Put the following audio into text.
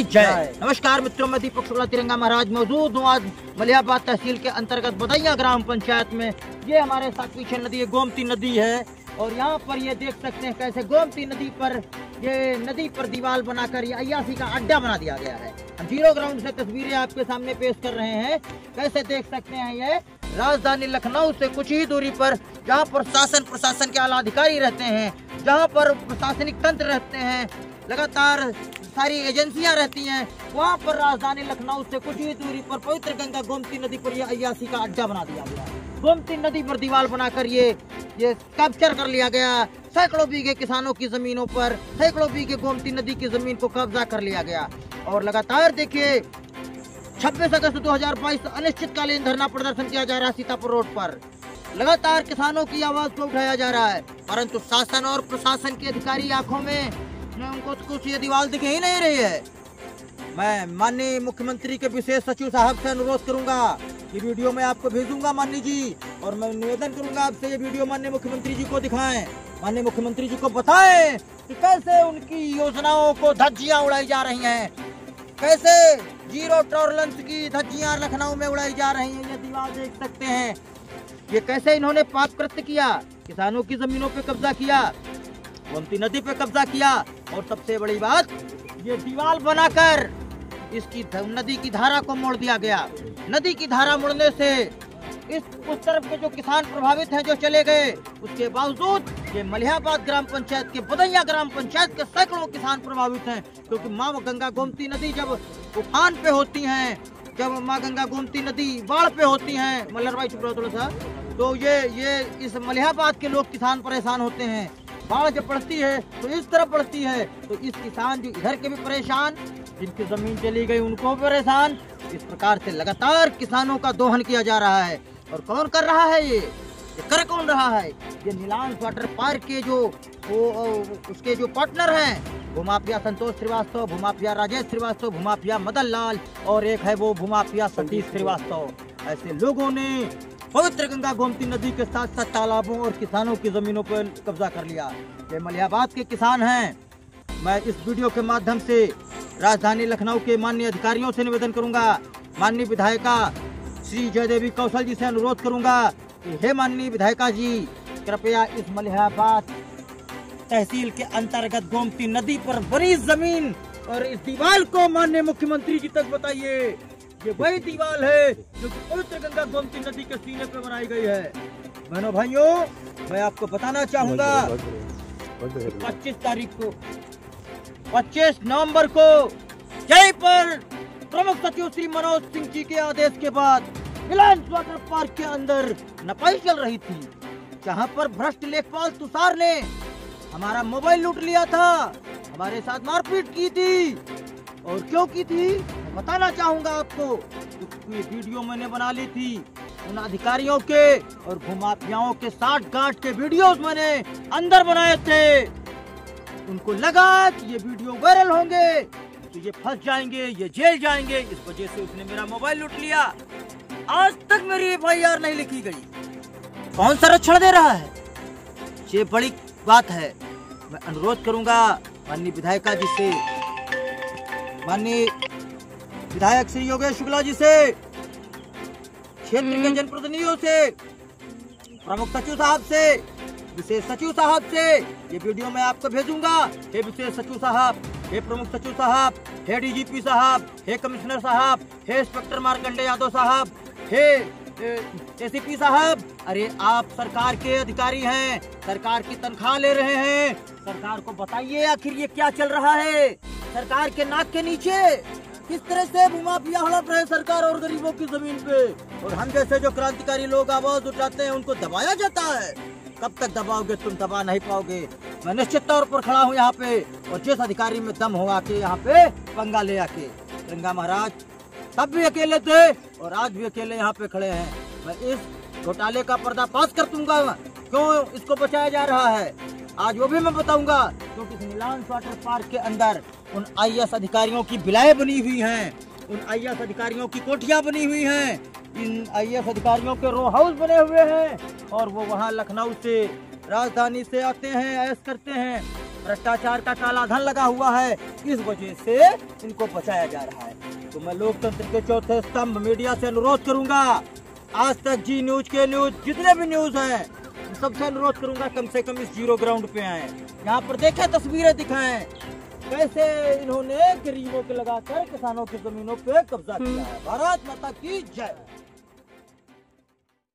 जय। नमस्कार मित्रों, मैं दीपक शुक्ला तिरंगा महाराज मौजूद हूँ आज मलिहाबाद तहसील के अंतर्गत बदैया ग्राम पंचायत में। ये हमारे साथ पीछे नदी है, गोमती नदी है, और यहाँ पर ये देख सकते हैं कैसे गोमती नदी पर ये नदी पर दीवार बनाकर ये अय्यासी का अड्डा बना दिया गया है। हम जीरो ग्राउंड से तस्वीरें आपके सामने पेश कर रहे हैं। कैसे देख सकते हैं, ये राजधानी लखनऊ से कुछ ही दूरी पर जहाँ पर शासन प्रशासन के आला अधिकारी रहते हैं, जहाँ पर प्रशासनिक तंत्र रहते हैं, लगातार सारी एजेंसियां रहती हैं, वहाँ पर राजधानी लखनऊ से कुछ ही दूरी पर पवित्र गंगा गोमती नदी पर यह अय्यासी का अड्डा बना दिया गया। गोमती नदी पर दीवार बनाकर ये कैप्चर कर लिया गया। सैकड़ों बीघे किसानों की जमीनों पर, सैकड़ों बीघे गोमती नदी की जमीन को कब्जा कर लिया गया। और लगातार देखिए 26 अगस्त 2022 अनिश्चितकालीन धरना प्रदर्शन किया जा रहा है सीतापुर रोड पर। लगातार किसानों की आवाज को उठाया जा रहा है, परंतु शासन और प्रशासन के अधिकारी आंखों में उनको कुछ ये दीवार दिख ही नहीं रही है। मैं माननीय मुख्यमंत्री के विशेष सचिव साहब से अनुरोध करूंगा, ये वीडियो मैं आपको भेजूंगा माननीय जी, और मैं निवेदन करूंगा आपसे ये वीडियो माननीय मुख्यमंत्री जी को दिखाएं, माननीय मुख्यमंत्री जी को बताएं कि कैसे उनकी योजनाओं को धज्जियां उड़ाई जा रही हैं, कैसे जीरो टॉलरेंस की धज्जियां लखनऊ में उड़ाई जा रही हैं। ये दीवार देख सकते हैं, ये कैसे इन्होंने पाप कृत्य किया, किसानों की जमीनों पे कब्जा किया, गोमती नदी पे कब्जा किया, और सबसे बड़ी बात ये दीवार बनाकर इसकी नदी की धारा को मोड़ दिया गया। नदी की धारा मुड़ने से उस तरफ के जो किसान प्रभावित हैं, जो चले गए, उसके बावजूद ये मलिहाबाद ग्राम पंचायत के बदैया ग्राम पंचायत के सैकड़ों किसान प्रभावित हैं, क्योंकि माँ गंगा गोमती नदी जब उफान पे होती हैं, जब माँ गंगा गोमती नदी बाढ़ पे होती हैं, मल्लरभाई चुप रहो थोड़ा सा, तो ये इस मलिहाबाद के लोग किसान परेशान होते हैं। बाढ़ जब पड़ती है तो इस तरफ पड़ती है, तो इस किसान जो इधर के भी परेशान, जिनकी जमीन चली गई उनको परेशान। इस प्रकार से लगातार किसानों का दोहन किया जा रहा है। और कौन कर रहा है ये कर कौन रहा है? ये नीलांश वाटर पार्क के जो उसके जो पार्टनर हैं, भूमाफिया संतोष श्रीवास्तव, भूमाफिया राजेश श्रीवास्तव, भूमाफिया मदन लाल, और एक है वो भूमाफिया सतीश श्रीवास्तव। ऐसे लोगों ने पवित्र गंगा गोमती नदी के साथ साथ तालाबों और किसानों की जमीनों पर कब्जा कर लिया। ये मलिहाबाद के किसान हैं। मैं इस वीडियो के माध्यम से राजधानी लखनऊ के माननीय अधिकारियों से निवेदन करूंगा, माननीय विधायिका श्री जयदेवी कौशल जी से अनुरोध करूंगा कि हे माननीय विधायिका जी, कृपया इस मलिहाबाद तहसील के अंतर्गत गोमती नदी पर बड़ी जमीन और इस दीवार को माननीय मुख्यमंत्री जी तक बताइए। ये वही दीवार है जो पवित्र गंगा गोमती नदी के सीने पे बनाई गई है। बहनों भाइयों, मैं आपको बताना चाहूंगा 25 नवंबर को यहीं पर प्रमुख सचिव श्री मनोज सिंह जी के आदेश के बाद नीलांश वाटर पार्क के अंदर नपाई चल रही थी, जहां पर भ्रष्ट लेखपाल तुषार ने हमारा मोबाइल लूट लिया था, हमारे साथ मारपीट की थी। और क्यों की थी बताना चाहूंगा आपको, क्योंकि वीडियो मैंने बना ली थी उन अधिकारियों के और भूमाफियाओं के 60 गांठ के वीडियोस मैंने अंदर बनाए थे। उनको लगा कि ये वीडियो वायरल होंगे तो ये फंस जाएंगे, ये जेल जाएंगे, इस वजह से उसने मेरा मोबाइल लूट लिया। आज तक मेरी FIR नहीं लिखी गई। कौन संरक्षण दे रहा है? ये बड़ी बात है। मैं अनुरोध करूंगा माननीय विधायिका जी से, माननीय विधायक श्री योगेश शुक्ला जी से, क्षेत्र के जनप्रतिनिधियों से, प्रमुख सचिव साहब से, विशेष सचिव साहब से ये वीडियो मैं आपको भेजूंगा। हे विशेष सचिव साहब, हे प्रमुख सचिव साहब, हे DGP साहब, हे कमिश्नर साहब, हे इंस्पेक्टर मार्कंडे यादव साहब, हे ACP साहब, अरे आप सरकार के अधिकारी हैं, सरकार की तनख्वाह ले रहे हैं, सरकार को बताइए आखिर ये क्या चल रहा है। सरकार के नाक के नीचे किस तरह से भूमाफिया हड़प रहे सरकार और गरीबों की जमीन पे, और हम जैसे जो क्रांतिकारी लोग आवाज उठाते हैं उनको दबाया जाता है। कब तक दबाओगे? तुम दबा नहीं पाओगे। मैं निश्चित तौर पर खड़ा हूँ यहाँ पे, और जिस अधिकारी में दम होगा के यहाँ पे पंगा ले आके, गंगा महाराज तब भी अकेले थे और आज भी अकेले यहाँ पे खड़े हैं। मैं इस घोटाले का पर्दाफाश कर दूंगा, क्यों इसको बचाया जा रहा है आज वो भी मैं बताऊंगा, क्योंकि नीलांश वाटर पार्क के अंदर उन IAS अधिकारियों की बिलाएं बनी हुई हैं, उन IAS अधिकारियोयों की कोठियां बनी हुई हैं, इन IAS अधिकारियों के रो हाउस बने हुए हैं, और वो वहां लखनऊ से, राजधानी से आते हैं, ऐश करते हैं। भ्रष्टाचार का काला धन लगा हुआ है, इस वजह से इनको बचाया जा रहा है। तो मैं लोकतंत्र के चौथे स्तंभ मीडिया से अनुरोध करूंगा, आज तक जी न्यूज के न्यूज जितने भी न्यूज हैं, सबसे अनुरोध करूंगा कम से कम इस जीरो ग्राउंड पे आए, यहाँ पर देखें, तस्वीरें दिखाएं कैसे इन्होंने गरीबों के लगाकर किसानों की जमीनों पे कब्जा किया है। भारत माता की जय।